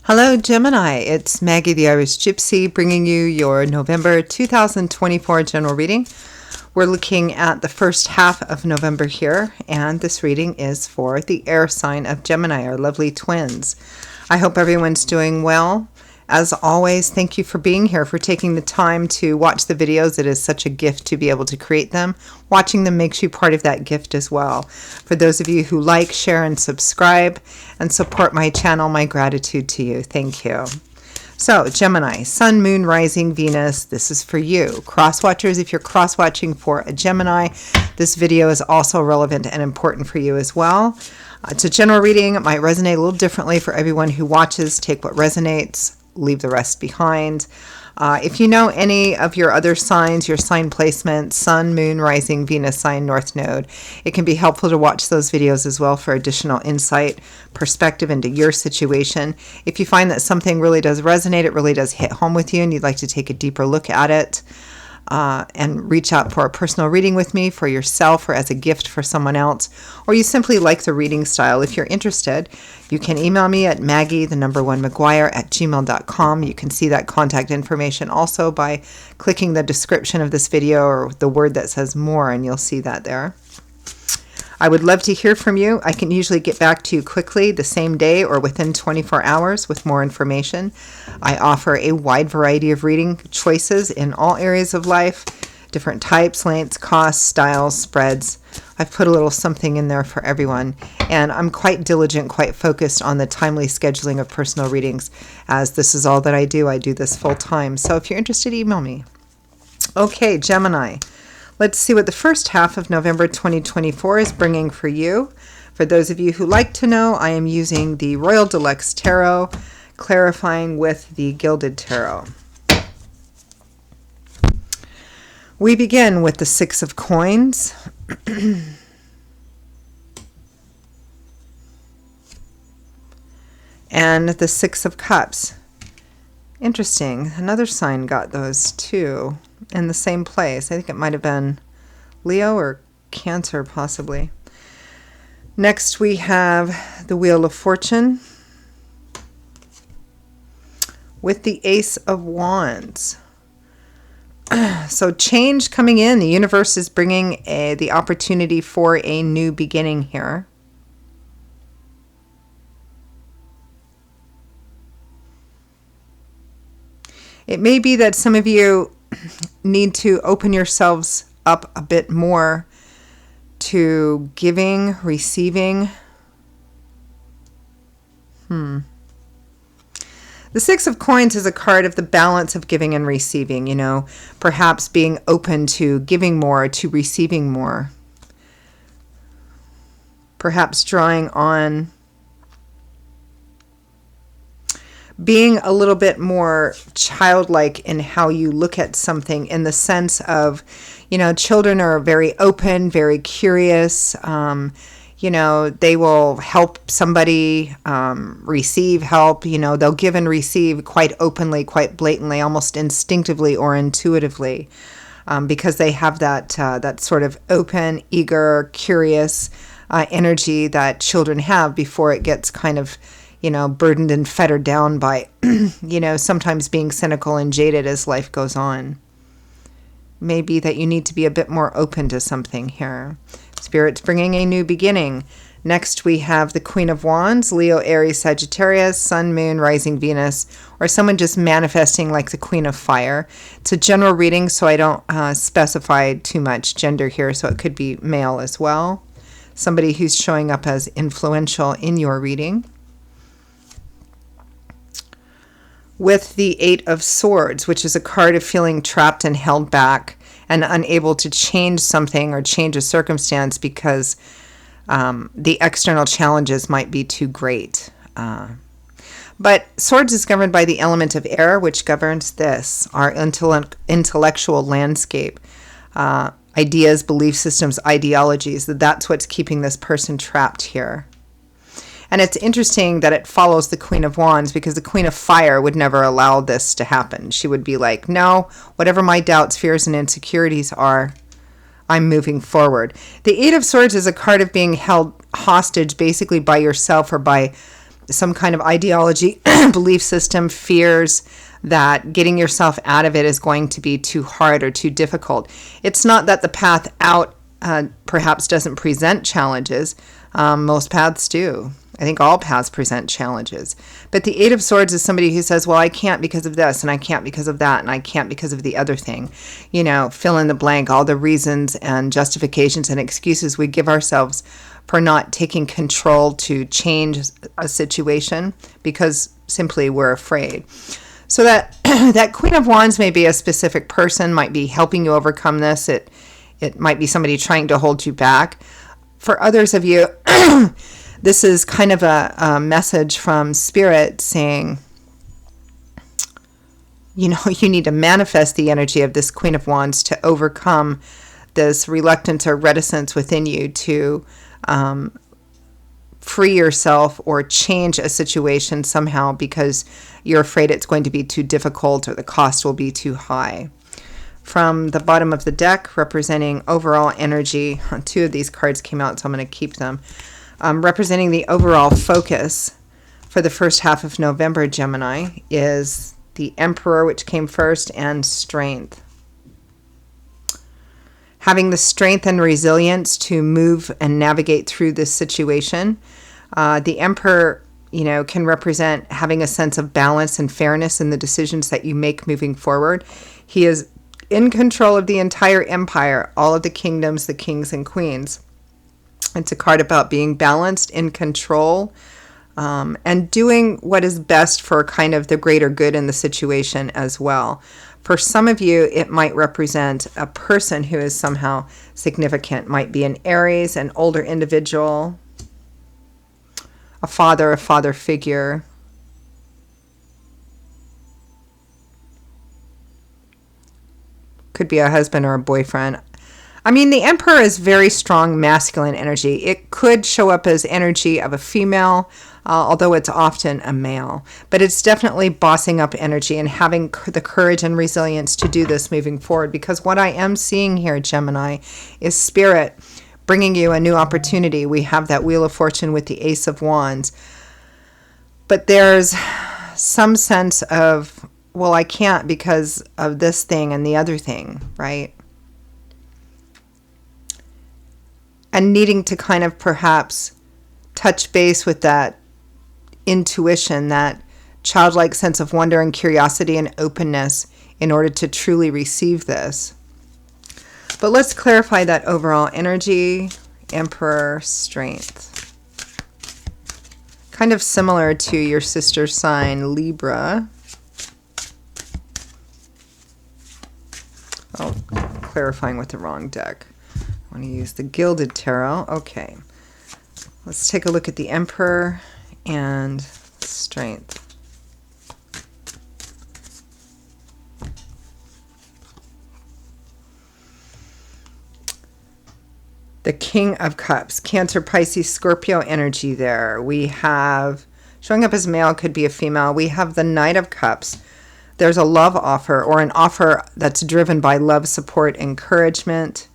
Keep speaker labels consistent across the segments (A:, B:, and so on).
A: Hello, Gemini. It's Maggie the Irish Gypsy bringing you your November 2024 general reading. We're looking at the first half of November here, and this reading is for the air sign of Gemini, our lovely twins. I hope everyone's doing well. As always, thank you for being here, for taking the time to watch the videos. It is such a gift to be able to create them. Watching them makes you part of that gift as well. For those of you who like, share, and subscribe and support my channel, my gratitude to you. Thank you. So, Gemini, Sun, Moon, Rising, Venus, this is for you. Cross-watchers, if you're cross-watching for a Gemini, this video is also relevant and important for you as well. It's a general reading. It might resonate a little differently for everyone who watches. Take what resonates, leave the rest behind. If you know any of your other signs, your sign placements, Sun, Moon, Rising, Venus sign, North Node, it can be helpful to watch those videos as well for additional insight, perspective into your situation. If you find that something really does resonate, it really does hit home with you, and you'd like to take a deeper look at it, and reach out for a personal reading with me for yourself or as a gift for someone else, or you simply like the reading style, if you're interested, you can email me at maggie1mcguire@gmail.com. You can see that contact information also by clicking the description of this video or the word that says more, and you'll see that there. I would love to hear from you. I can usually get back to you quickly the same day or within 24 hours with more information. I offer a wide variety of reading choices in all areas of life, different types, lengths, costs, styles, spreads. I've put a little something in there for everyone, and I'm quite diligent, quite focused on the timely scheduling of personal readings, as this is all that I do. I do this full time. So if you're interested, email me. Okay, Gemini. Let's see what the first half of November 2024 is bringing for you. For those of you who like to know, I am using the Royal Deluxe Tarot, clarifying with the Gilded Tarot. We begin with the Six of Coins. And the Six of Cups. Interesting. Another sign got those too in the same place. I think it might have been Leo or Cancer, possibly. Next we have the Wheel of Fortune with the Ace of Wands. So change coming in. The universe is bringing the opportunity for a new beginning here. It may be that some of you need to open yourselves up a bit more to giving, receiving. The Six of Coins is a card of the balance of giving and receiving, you know, perhaps being open to giving more, to receiving more. Perhaps drawing on being a little bit more childlike in how you look at something, in the sense of, you know, children are very open, very curious. You know, they will help somebody, receive help. You know, they'll give and receive quite openly, quite blatantly, almost instinctively or intuitively, because they have that sort of open, eager, curious energy that children have before it gets kind of, you know, burdened and fettered down by, you know, sometimes being cynical and jaded as life goes on. Maybe that you need to be a bit more open to something here. Spirit's bringing a new beginning. Next, we have the Queen of Wands, Leo, Aries, Sagittarius, Sun, Moon, Rising, Venus, or someone just manifesting like the Queen of Fire. It's a general reading, so I don't specify too much gender here, so it could be male as well. Somebody who's showing up as influential in your reading. With the Eight of Swords, which is a card of feeling trapped and held back and unable to change something or change a circumstance because the external challenges might be too great. But Swords is governed by the element of air, which governs this, our intellectual landscape, ideas, belief systems, ideologies. That's what's keeping this person trapped here. And it's interesting that it follows the Queen of Wands, because the Queen of Fire would never allow this to happen. She would be like, no, whatever my doubts, fears, and insecurities are, I'm moving forward. The Eight of Swords is a card of being held hostage basically by yourself or by some kind of ideology, belief system, fears that getting yourself out of it is going to be too hard or too difficult. It's not that the path out perhaps doesn't present challenges. Most paths do. I think all paths present challenges. But the Eight of Swords is somebody who says, well, I can't because of this, and I can't because of that, and I can't because of the other thing. You know, fill in the blank, all the reasons and justifications and excuses we give ourselves for not taking control to change a situation because simply we're afraid. So that that Queen of Wands may be a specific person, might be helping you overcome this. It might be somebody trying to hold you back. For others of you, this is kind of a message from Spirit saying, you know, you need to manifest the energy of this Queen of Wands to overcome this reluctance or reticence within you to free yourself or change a situation somehow because you're afraid it's going to be too difficult or the cost will be too high. From the bottom of the deck, representing overall energy, two of these cards came out, so I'm going to keep them. Representing the overall focus for the first half of November, Gemini, is the Emperor, which came first, and strength. Having the strength and resilience to move and navigate through this situation. The Emperor, you know, can represent having a sense of balance and fairness in the decisions that you make moving forward. He is in control of the entire empire, all of the kingdoms, the kings and queens. It's a card about being balanced, in control, and doing what is best for kind of the greater good in the situation as well. For some of you, it might represent a person who is somehow significant. Might be an Aries, an older individual, a father figure. Could be a husband or a boyfriend. I mean, the Emperor is very strong masculine energy. It could show up as energy of a female, although it's often a male. But it's definitely bossing up energy and having the courage and resilience to do this moving forward. Because what I am seeing here, Gemini, is Spirit bringing you a new opportunity. We have that Wheel of Fortune with the Ace of Wands. But there's some sense of, well, I can't because of this thing and the other thing, right? And needing to kind of perhaps touch base with that intuition, that childlike sense of wonder and curiosity and openness in order to truly receive this. But let's clarify that overall energy, Emperor, strength. Kind of similar to your sister sign, Libra. Oh, clarifying with the wrong deck. I want to use the Gilded Tarot. Okay. Let's take a look at the Emperor and strength. The King of Cups, Cancer, Pisces, Scorpio energy there. We have, showing up as male, could be a female. We have the Knight of Cups. There's a love offer or an offer that's driven by love, support, encouragement.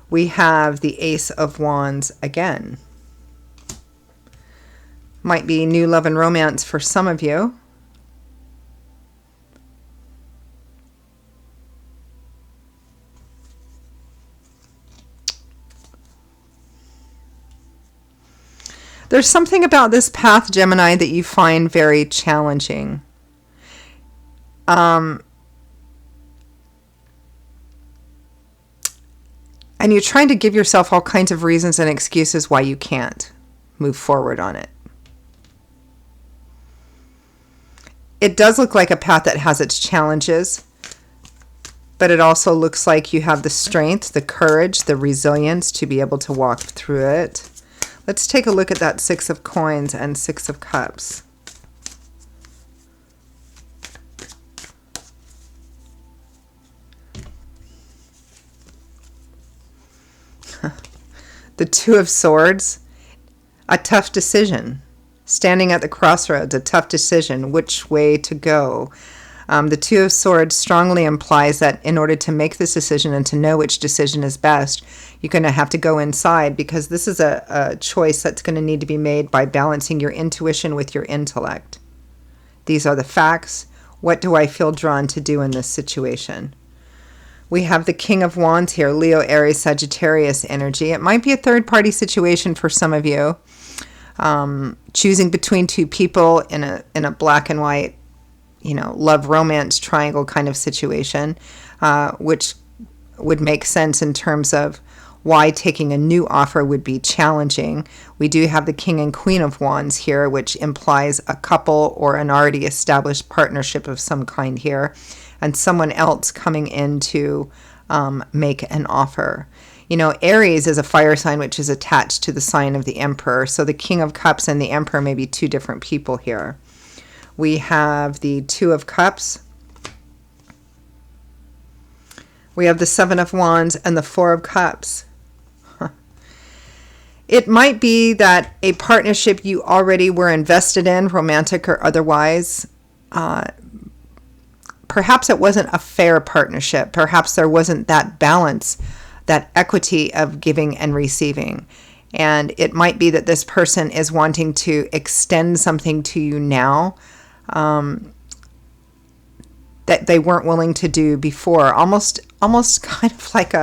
A: We have the Ace of Wands again. Might be new love and romance for some of you. There's something about this path, Gemini, that you find very challenging. And you're trying to give yourself all kinds of reasons and excuses why you can't move forward on it. It does look like a path that has its challenges, but it also looks like you have the strength, the courage, the resilience to be able to walk through it. Let's take a look at that Six of Coins and Six of Cups. The Two of Swords, a tough decision. Standing at the crossroads, a tough decision, which way to go. The Two of Swords strongly implies that in order to make this decision and to know which decision is best, you're going to have to go inside, because this is a choice that's going to need to be made by balancing your intuition with your intellect. These are the facts. What do I feel drawn to do in this situation? We have the King of Wands here, Leo, Aries, Sagittarius energy. It might be a third-party situation for some of you. Choosing between two people in a black and white, love romance triangle kind of situation, which would make sense in terms of why taking a new offer would be challenging. We do have the King and Queen of Wands here, which implies a couple or an already established partnership of some kind here, and someone else coming in to make an offer. Aries is a fire sign which is attached to the sign of the Emperor. So the King of Cups and the Emperor may be two different people here. We have the Two of Cups. We have the Seven of Wands and the Four of Cups. It might be that a partnership you already were invested in, romantic or otherwise, perhaps it wasn't a fair partnership. Perhaps there wasn't that balance, that equity of giving and receiving. And it might be that this person is wanting to extend something to you now that they weren't willing to do before. Almost kind of like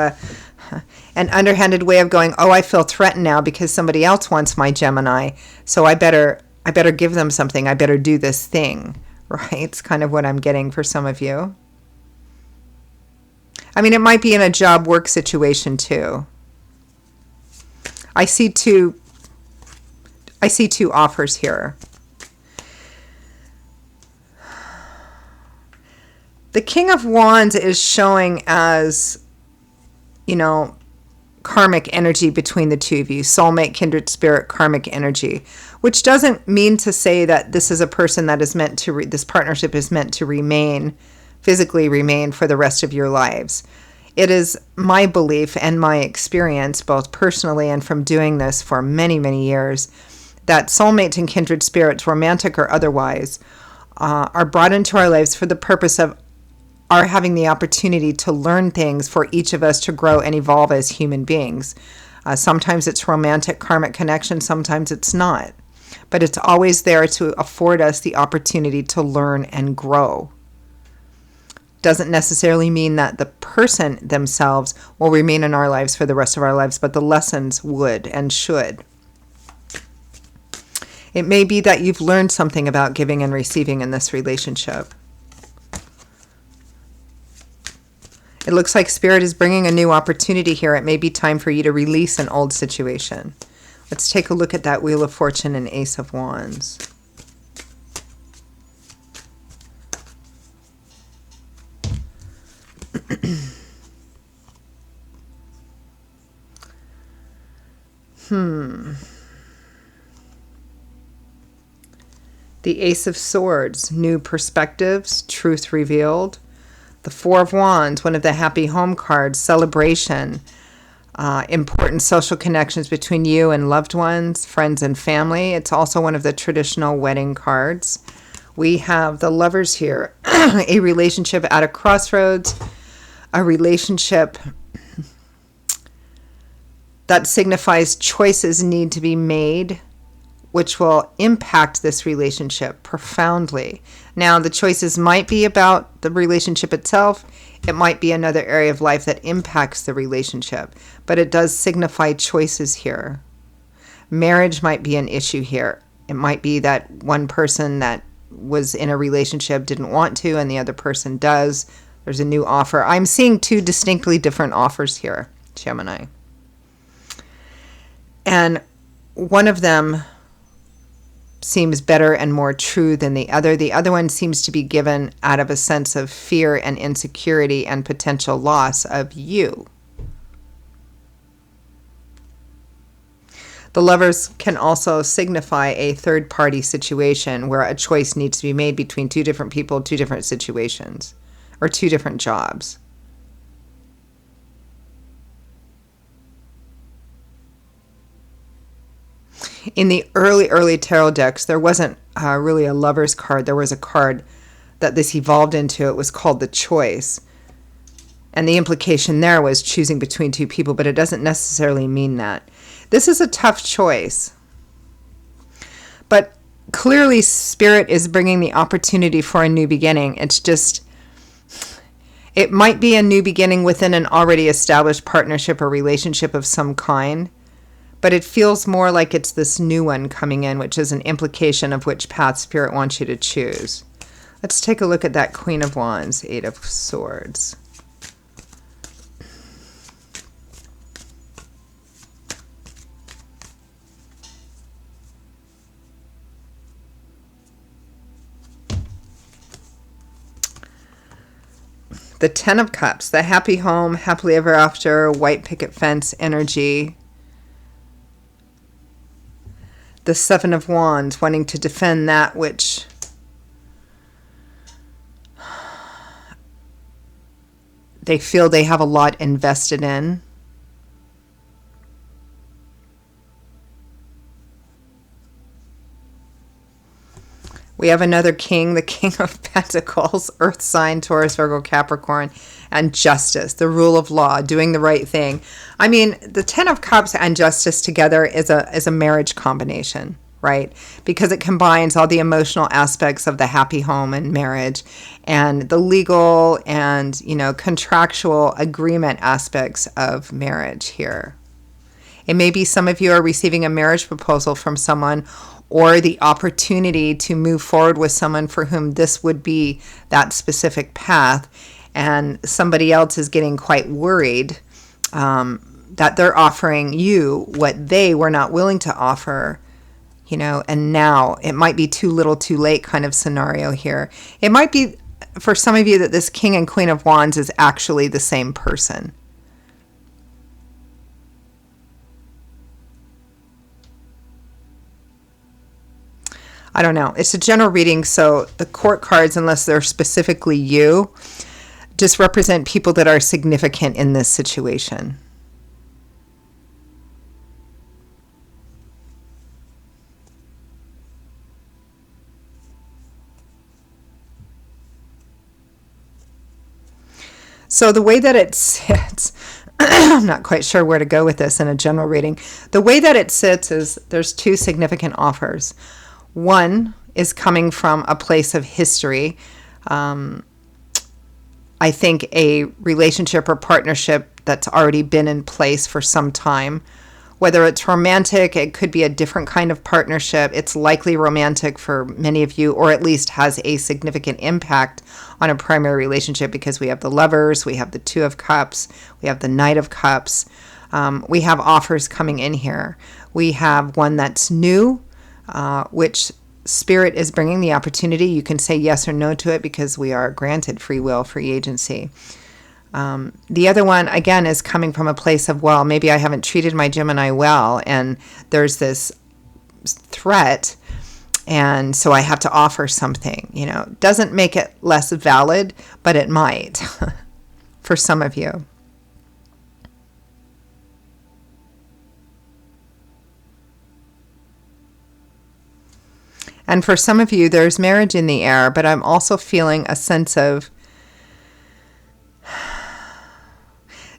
A: an underhanded way of going, oh, I feel threatened now because somebody else wants my Gemini, so I better give them something. I better do this thing. Right? It's kind of what I'm getting for some of you. I mean, it might be in a job work situation too. I see two offers here. The King of Wands is showing as, karmic energy between the two of you, soulmate, kindred spirit, karmic energy, which doesn't mean to say that this is a person that is meant to, this partnership is meant to physically remain for the rest of your lives. It is my belief and my experience, both personally and from doing this for many, many years, that soulmates and kindred spirits, romantic or otherwise, are brought into our lives for the purpose of are having the opportunity to learn things for each of us to grow and evolve as human beings. Sometimes it's romantic karmic connection, sometimes it's not. But it's always there to afford us the opportunity to learn and grow. Doesn't necessarily mean that the person themselves will remain in our lives for the rest of our lives, but the lessons would and should. It may be that you've learned something about giving and receiving in this relationship. It looks like Spirit is bringing a new opportunity here. It may be time for you to release an old situation. Let's take a look at that Wheel of Fortune and Ace of Wands. The Ace of Swords, new perspectives, truth revealed. The Four of Wands, one of the happy home cards, celebration, important social connections between you and loved ones, friends and family. It's also one of the traditional wedding cards. We have the Lovers here, a relationship at a crossroads, a relationship that signifies choices need to be made, which will impact this relationship profoundly. Now, the choices might be about the relationship itself. It might be another area of life that impacts the relationship, but it does signify choices here. Marriage might be an issue here. It might be that one person that was in a relationship didn't want to, and the other person does. There's a new offer. I'm seeing two distinctly different offers here, Gemini. And one of them seems better and more true than the other. The other one seems to be given out of a sense of fear and insecurity and potential loss of you. The Lovers can also signify a third-party situation where a choice needs to be made between two different people, two different situations, or two different jobs. In the early tarot decks, there wasn't really a Lover's card. There was a card that this evolved into, it was called the choice. And the implication there was choosing between two people, but it doesn't necessarily mean that. This is a tough choice. But clearly, Spirit is bringing the opportunity for a new beginning. It's just, it might be a new beginning within an already established partnership or relationship of some kind, but it feels more like it's this new one coming in, which is an implication of which path Spirit wants you to choose. Let's take a look at that Queen of Wands, Eight of Swords. The Ten of Cups, the happy home, happily ever after, white picket fence energy. The Seven of Wands, wanting to defend that which they feel they have a lot invested in. We have another king, the King of Pentacles, Earth sign, Taurus, Virgo, Capricorn, and justice, the rule of law, doing the right thing. I mean, the Ten of Cups and justice together is a marriage combination, right? Because it combines all the emotional aspects of the happy home and marriage and the legal and, contractual agreement aspects of marriage here. It may be some of you are receiving a marriage proposal from someone, or the opportunity to move forward with someone for whom this would be that specific path, and somebody else is getting quite worried that they're offering you what they were not willing to offer, and now it might be too little too late kind of scenario here. It might be for some of you that this King and Queen of Wands is actually the same person. I don't know. It's a general reading, so the court cards, unless they're specifically you, just represent people that are significant in this situation. So the way that it sits, I'm not quite sure where to go with this in a general reading. The way that it sits is there's two significant offers. One is coming from a place of history. I think a relationship or partnership that's already been in place for some time. Whether it's romantic, it could be a different kind of partnership. It's likely romantic for many of you, or at least has a significant impact on a primary relationship, because we have the Lovers, we have the Two of Cups, we have the Knight of Cups. We have offers coming in here. We have one that's new, which Spirit is bringing the opportunity. You can say yes or no to it because we are granted free will, free agency. The other one, again, is coming from a place of, well, maybe I haven't treated my Gemini well, and there's this threat, and so I have to offer something. Doesn't make it less valid, but it might for some of you. And for some of you, there's marriage in the air, but I'm also feeling a sense of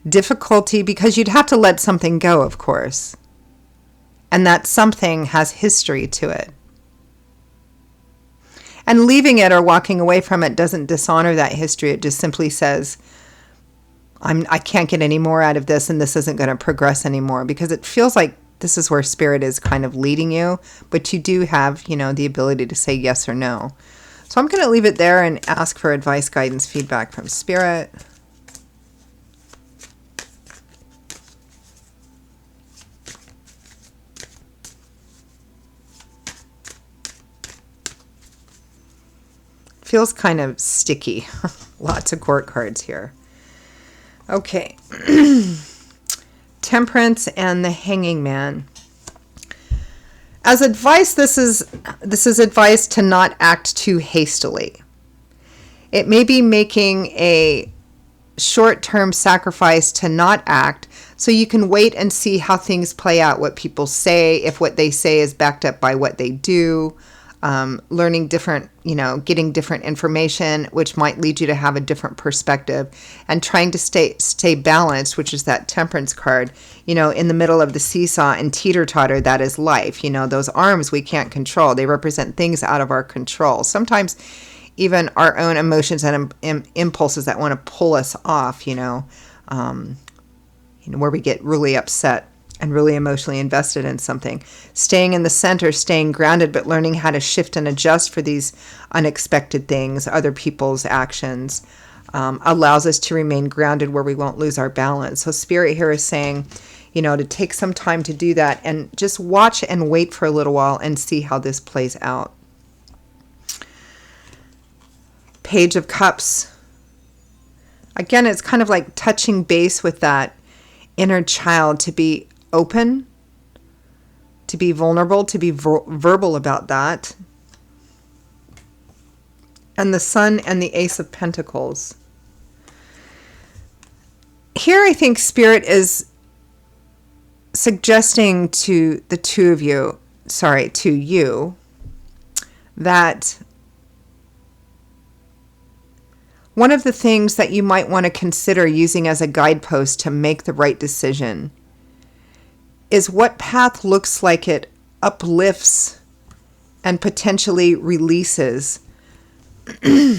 A: difficulty because you'd have to let something go, of course. And that something has history to it. And leaving it or walking away from it doesn't dishonor that history. It just simply says, I can't get any more out of this, and this isn't going to progress anymore, because it feels like this is where Spirit is kind of leading you, but you do have, the ability to say yes or no. So I'm going to leave it there and ask for advice, guidance, feedback from Spirit. Feels kind of sticky. Lots of court cards here. Okay. Temperance and the Hanging Man. As advice, this is advice to not act too hastily. It may be making a short-term sacrifice to not act, so you can wait and see how things play out, what people say, if what they say is backed up by what they do. learning different, getting different information, which might lead you to have a different perspective, and trying to stay balanced, which is that temperance card, in the middle of the seesaw and teeter-totter, that is life. Those arms we can't control. They represent things out of our control. Sometimes even our own emotions and impulses that want to pull us off, where we get really upset and really emotionally invested in something. Staying in the center, staying grounded, but learning how to shift and adjust for these unexpected things, other people's actions, allows us to remain grounded where we won't lose our balance. So Spirit here is saying, to take some time to do that and just watch and wait for a little while and see how this plays out. Page of Cups. Again, it's kind of like touching base with that inner child, to be open, to be vulnerable, to be verbal about that. And the Sun and the Ace of Pentacles. Here I think Spirit is suggesting to the two of you, to you, that one of the things that you might want to consider using as a guidepost to make the right decision is what path looks like it uplifts and potentially releases a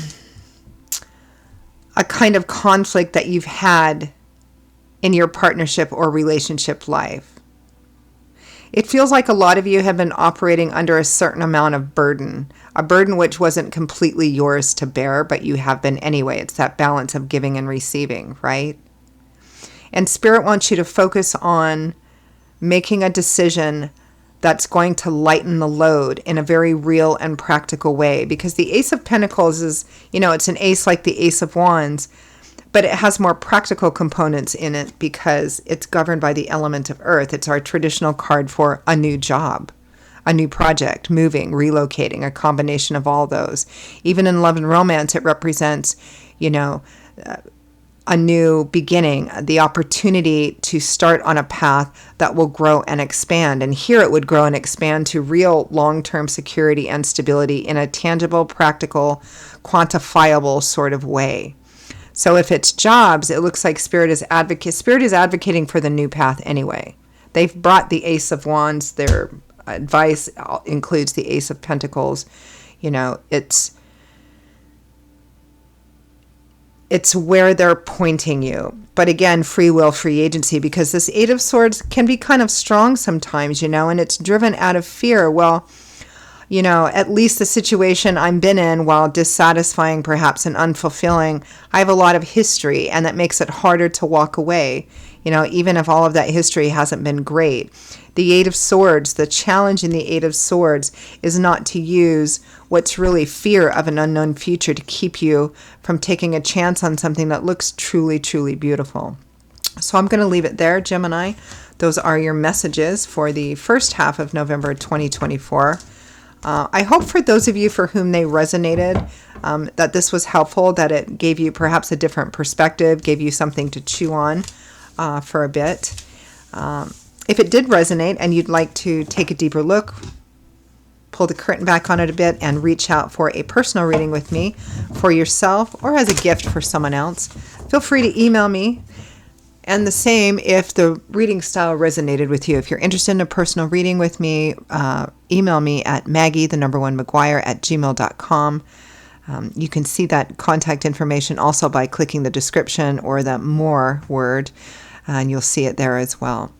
A: kind of conflict that you've had in your partnership or relationship life. It feels like a lot of you have been operating under a certain amount of burden, a burden which wasn't completely yours to bear, but you have been anyway. It's that balance of giving and receiving, right? And Spirit wants you to focus on making a decision that's going to lighten the load in a very real and practical way. Because the Ace of Pentacles is, it's an ace like the Ace of Wands, but it has more practical components in it because it's governed by the element of earth. It's our traditional card for a new job, a new project, moving, relocating, a combination of all those. Even in love and romance, it represents, a new beginning, the opportunity to start on a path that will grow and expand. And here it would grow and expand to real long-term security and stability in a tangible, practical, quantifiable sort of way. So if it's jobs, it looks like Spirit is advocating for the new path anyway. They've brought the Ace of Wands. Their advice includes the Ace of Pentacles. It's where they're pointing you. But again, free will, free agency, because this Eight of Swords can be kind of strong sometimes, and it's driven out of fear. Well, at least the situation I'm been in, while dissatisfying perhaps and unfulfilling, I have a lot of history, and that makes it harder to walk away, even if all of that history hasn't been great. The Eight of Swords, the challenge in the Eight of Swords is not to use what's really fear of an unknown future to keep you from taking a chance on something that looks truly, truly beautiful. So I'm going to leave it there, Gemini. Those are your messages for the first half of November 2024. I hope for those of you for whom they resonated, that this was helpful, that it gave you perhaps a different perspective, gave you something to chew on for a bit. If it did resonate and you'd like to take a deeper look, pull the curtain back on it a bit, and reach out for a personal reading with me for yourself or as a gift for someone else, feel free to email me. And the same if the reading style resonated with you. If you're interested in a personal reading with me, email me at maggie@gmail.com. You can see that contact information also by clicking the description or the more word, and you'll see it there as well.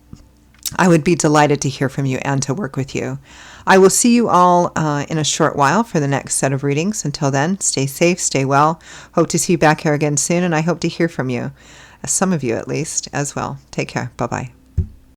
A: I would be delighted to hear from you and to work with you. I will see you all in a short while for the next set of readings. Until then, stay safe, stay well. Hope to see you back here again soon, and I hope to hear from you. Some of you at least as well. Take care. Bye-bye.